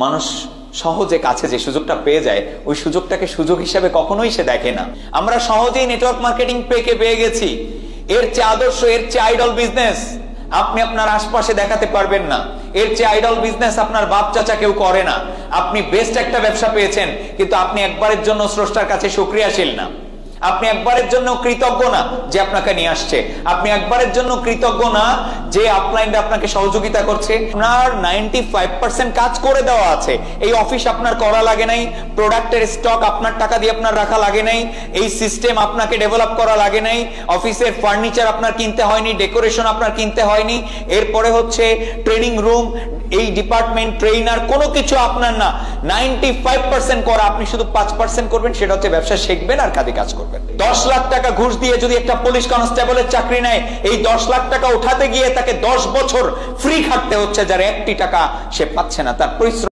মানুষ সহজে কাছে যে সুযোগটা পেয়ে যায় ওই সুযোগটাকে সুযোগ হিসেবে কখনোই সে দেখে না। আমরা সহজেই নেটওয়ার্ক মার্কেটিং পেয়ে গেছি। এর চেয়ে আদর্শ, এর চেয়ে আইডল বিজনেস আপনি আপনার আশপাশে দেখাতে পারবেন না। এর চেয়ে আইডল বিজনেস আপনার বাপ চাচা কেউ করে না। আপনি বেস্ট একটা ব্যবসা পেয়েছেন, কিন্তু আপনি একবারের জন্য স্রষ্টার কাছে শুকরিয়াশীল না। আপনি একবারের জন্য কৃতজ্ঞ না যে আপনাকে নিয়ে আসছে। আপনি একবারের জন্য কৃতজ্ঞ না যে আপলাইনটা আপনাকে সহযোগিতা করছে। আপনার 95% কাজ করে দেওয়া আছে। এই অফিস আপনার করা লাগে নাই, প্রোডাক্টের স্টক আপনার টাকা দিয়ে আপনার রাখা লাগে নাই, এই সিস্টেম আপনাকে ডেভেলপ করা লাগে নাই, অফিসের ফার্নিচার আপনার কিনতে হয়নি, ডেকোরেশন আপনার কিনতে হয়নি। এরপরে হচ্ছে ট্রেনিং রুম, এই ডিপার্টমেন্ট, ট্রেইনার, কোনো কিছু আপনার না। 95% করা, আপনি শুধু 5% করবেন, সেটা হচ্ছে ব্যবসা শিখবেন আর কাজে কাজ করবেন। 10 লাখ টাকা ঘুষ দিয়ে যদি একটা পুলিশ কনস্টেবলের চাকরি নেয়, এই 10 লাখ টাকা উঠাতে গিয়ে তাকে 10 বছর ফ্রি খাটতে হচ্ছে, যার 1টি টাকা সে পাচ্ছে না। তার পরিশ্রম